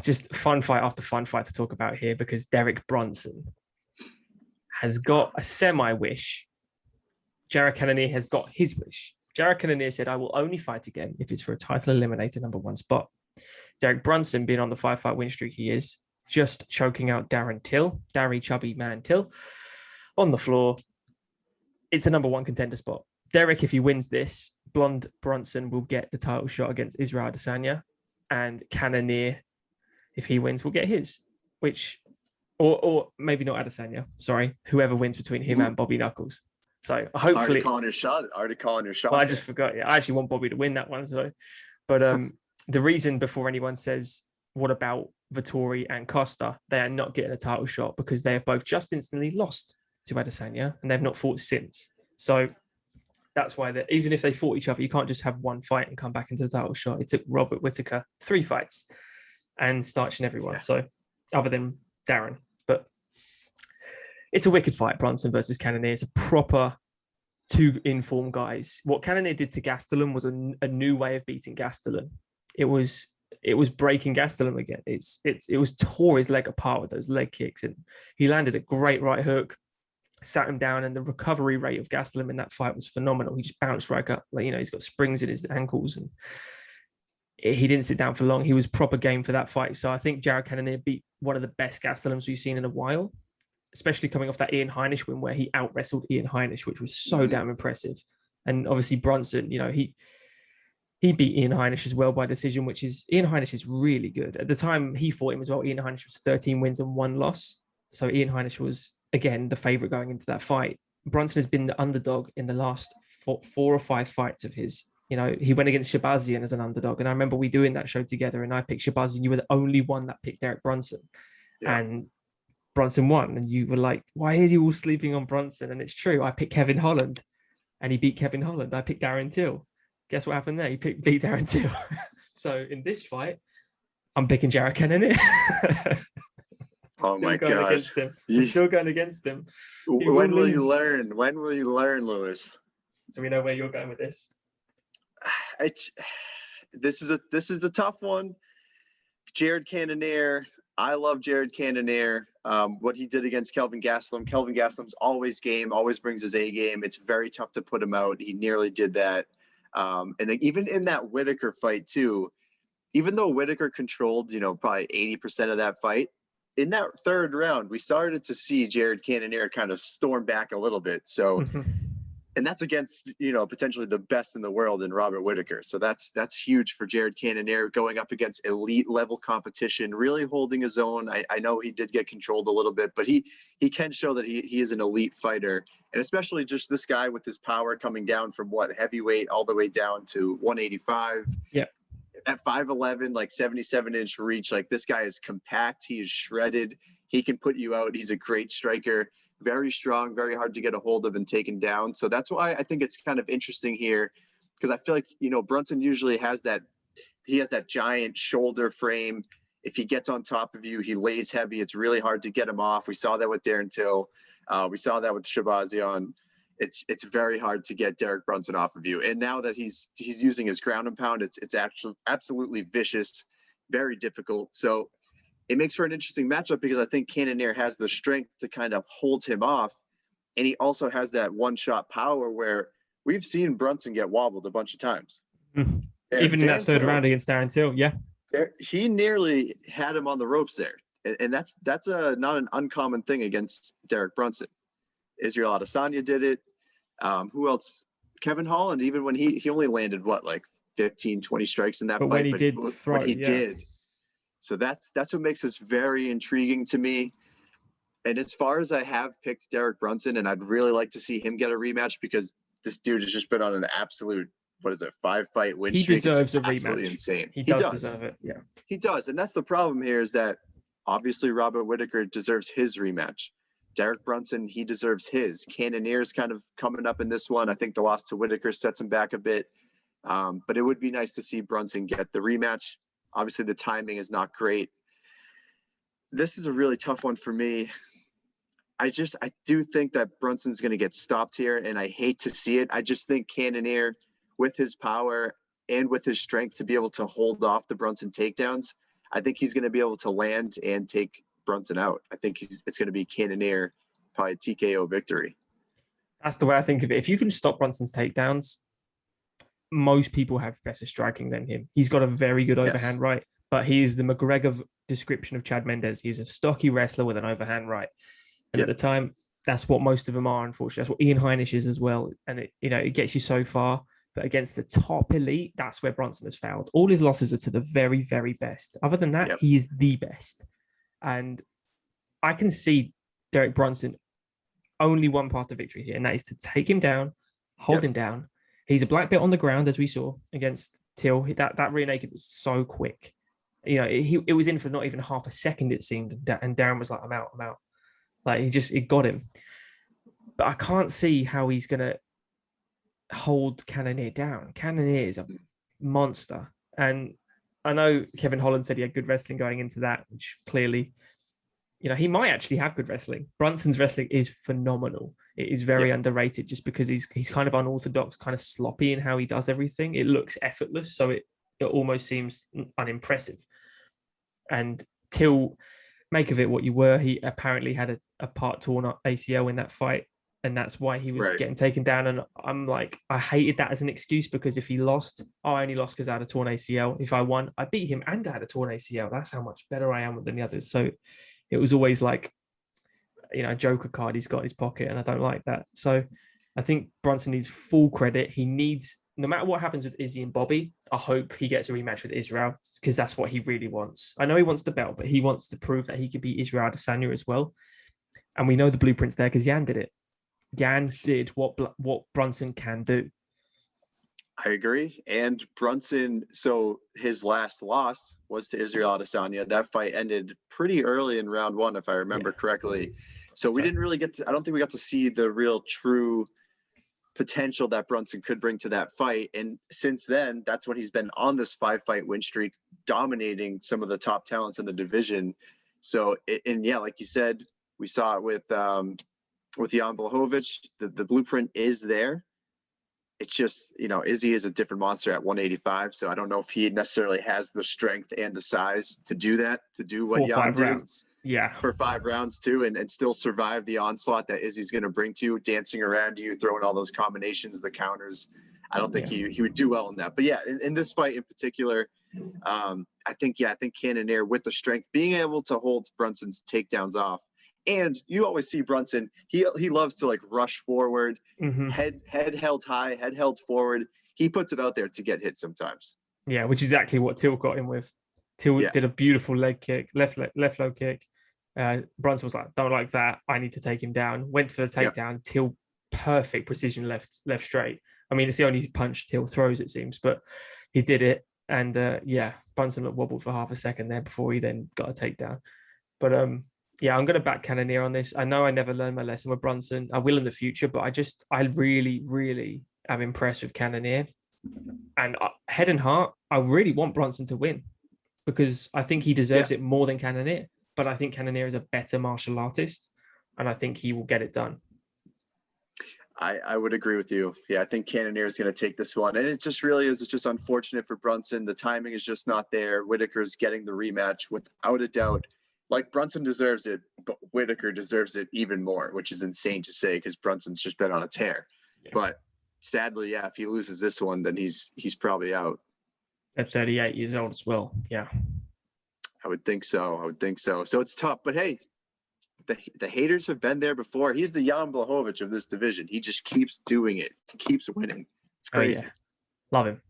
just fun fight after fun fight to talk about here because Derek Brunson has got a semi-wish. Jared Cannonier has got his wish. Jared Cannonier said, I will only fight again if it's for a title eliminator #1 spot. Derek Brunson, being on the 5-fight win streak he is, just choking out Darren Till, Darry Chubby Man Till, on the floor. It's a #1 contender spot. Derek, if he wins this, Blonde Brunson will get the title shot against Israel Adesanya, and Cannonier, if he wins, will get his, which, or maybe not Adesanya, sorry, whoever wins between him and Bobby Knuckles. So hopefully, already calling your shot. Well, I just forgot. Yeah, I actually want Bobby to win that one. So, but the reason before anyone says what about Vettori and Costa, they are not getting a title shot because they have both just instantly lost to Adesanya and they've not fought since. So that's why that even if they fought each other, you can't just have one fight and come back into the title shot. It took Robert Whittaker 3 fights and starching everyone. Yeah. So other than Darren, but it's a wicked fight. Brunson versus Cannonier. It's a proper 2 informed guys. What Cannonier did to Gastelum was a new way of beating Gastelum. It was breaking Gastelum again. It was tore his leg apart with those leg kicks, and he landed a great right hook, sat him down, and the recovery rate of Gastelum in that fight was phenomenal. He just bounced right up, like, he's got springs in his ankles, and he didn't sit down for long. He was proper game for that fight. So I think Jared Cannonier beat one of the best Gastelums we've seen in a while, especially coming off that Ian Heinisch win where he out-wrestled Ian Heinisch, which was so damn impressive. And obviously Brunson, he beat Ian Heinisch as well by decision, which is, Ian Heinisch is really good. At the time he fought him as well, Ian Heinisch was 13 wins and 1 loss. So Ian Heinisch was, again, the favorite going into that fight. Brunson has been the underdog in the last 4 or 5 fights of his. He went against Shabazian as an underdog. And I remember we doing that show together and I picked Shabazian. You were the only one that picked Derek Brunson. Yeah. And Brunson won. And you were like, why are you all sleeping on Brunson? And it's true. I picked Kevin Holland and he beat Kevin Holland. I picked Darren Till. Guess what happened there? He beat Darren Till. So in this fight, I'm picking Jared Cannonier. Oh my gosh. I'm still going against him. When will you learn? When will you learn, Lewis? So we know where you're going with this. This is a tough one. Jared Cannonier. I love Jared Cannonier. What he did against Kelvin Gastelum. Kelvin Gastelum's always game, always brings his A game. It's very tough to put him out. He nearly did that. And even in that Whittaker fight too, even though Whittaker controlled, probably 80% of that fight, in that 3rd round, we started to see Jared Cannonier kind of storm back a little bit. So, and that's against, potentially the best in the world in Robert Whittaker. So that's huge for Jared Cannonier going up against elite level competition, really holding his own. I know he did get controlled a little bit, but he can show that he is an elite fighter. And especially just this guy with his power coming down from heavyweight all the way down to 185. Yeah. At 5'11", like 77-inch reach, like this guy is compact. He is shredded. He can put you out. He's a great striker. Very strong, very hard to get a hold of and taken down. So that's why I think it's kind of interesting here, because I feel like, Brunson usually has that giant shoulder frame. If he gets on top of you, he lays heavy. It's really hard to get him off. We saw that with Darren Till. We saw that with Shabazian. It's very hard to get Derek Brunson off of you. And now that he's using his ground and pound, it's actually absolutely vicious, very difficult. So it makes for an interesting matchup because I think Cannonier has the strength to kind of hold him off. And he also has that one-shot power where we've seen Brunson get wobbled a bunch of times. Even in that 3rd round against Darren Till, yeah. He nearly had him on the ropes there. And that's not an uncommon thing against Derek Brunson. Israel Adesanya did it. Who else? Kevin Holland, even when he only landed, 15, 20 strikes in that fight. When he did. So that's what makes this very intriguing to me. And as far as I have picked Derek Brunson, and I'd really like to see him get a rematch because this dude has just been on an absolute, 5-fight win streak. He deserves a rematch. Absolutely insane. He does deserve it. Yeah, he does. And that's the problem here is that obviously Robert Whittaker deserves his rematch. Derek Brunson, he deserves his. Cannonier's kind of coming up in this one. I think the loss to Whittaker sets him back a bit. But it would be nice to see Brunson get the rematch. Obviously, the timing is not great. This is a really tough one for me. I do think that Brunson's going to get stopped here, and I hate to see it. I just think Cannonier, with his power and with his strength to be able to hold off the Brunson takedowns, I think he's going to be able to land and take Brunson out. I think it's going to be Cannonier, probably a TKO victory. That's the way I think of it. If you can stop Brunson's takedowns, most people have better striking than him. He's got a very good overhand right, but he is the McGregor description of Chad Mendes. He's a stocky wrestler with an overhand right. And at the time, that's what most of them are, unfortunately. That's what Ian Heinisch is as well. And it gets you so far. But against the top elite, that's where Brunson has failed. All his losses are to the very, very best. Other than that, he is the best. And I can see Derek Brunson only one path to victory here, and that is to take him down, hold him down. He's a black belt on the ground, as we saw against Till. That rear naked was so quick. It was in for not even half a second, it seemed. And Darren was like, I'm out. Like, it got him. But I can't see how he's going to hold Cannonier down. Cannonier is a monster. And I know Kevin Holland said he had good wrestling going into that, which clearly, he might actually have good wrestling. Brunson's wrestling is phenomenal. It is very underrated just because he's kind of unorthodox, kind of sloppy in how he does everything. It looks effortless, so it almost seems unimpressive. And Till, make of it what you were, he apparently had a part torn ACL in that fight, and that's why he was getting taken down. And I'm like, I hated that as an excuse, because if he lost, I only lost because I had a torn ACL. If I won, I beat him and I had a torn ACL. That's how much better I am than the others. So it was always like, a Joker card he's got in his pocket, and I don't like that. So I think Brunson needs full credit. He needs, no matter what happens with Izzy and Bobby, I hope he gets a rematch with Israel, because that's what he really wants. I know he wants the belt, but he wants to prove that he could beat Israel Adesanya as well. And we know the blueprint's there because Yan did it. Yan did what Brunson can do. I agree. And Brunson, so his last loss was to Israel Adesanya. That fight ended pretty early in round 1, if I remember correctly. So we didn't really I don't think we got to see the real true potential that Brunson could bring to that fight. And since then, that's when he's been on this 5-fight win streak, dominating some of the top talents in the division. So, like you said, we saw it with Jan Blachowicz. The blueprint is there. It's just, Izzy is a different monster at 185. So I don't know if he necessarily has the strength and the size to do that, to do what Jan did. Rounds. Yeah. For 5 rounds too, and still survive the onslaught that Izzy's going to bring to you, dancing around you, throwing all those combinations, the counters. I don't think he would do well in that. But yeah, in this fight in particular, I think Cannonier, with the strength, being able to hold Brunson's takedowns off. And you always see Brunson, he loves to like rush forward, head held high, head held forward. He puts it out there to get hit sometimes. Yeah, which is exactly what Till got him with. Till did a beautiful leg kick, left low kick. Brunson was like, don't like that. I need to take him down. Went for the takedown. Till, perfect precision left straight. I mean, it's the only punch Till throws, it seems, but he did it. And Brunson looked wobbled for half a second there before he then got a takedown. But I'm going to back Cannonier on this. I know I never learned my lesson with Brunson. I will in the future, but I really, really am impressed with Cannonier. And head and heart, I really want Brunson to win, because I think he deserves it more than Cannonier. But I think Cannonier is a better martial artist, and I think he will get it done. I would agree with you. Yeah, I think Cannonier is going to take this one. And it just really is. It's just unfortunate for Brunson. The timing is just not there. Whitaker's getting the rematch without a doubt. Like, Brunson deserves it, but Whitaker deserves it even more, which is insane to say because Brunson's just been on a tear. Yeah. But sadly, if he loses this one, then he's probably out. At 38 years old as well. Yeah. I would think so. So it's tough. But hey, the haters have been there before. He's the Jan Blachowicz of this division. He just keeps doing it. He keeps winning. It's crazy. Oh, yeah. Love him.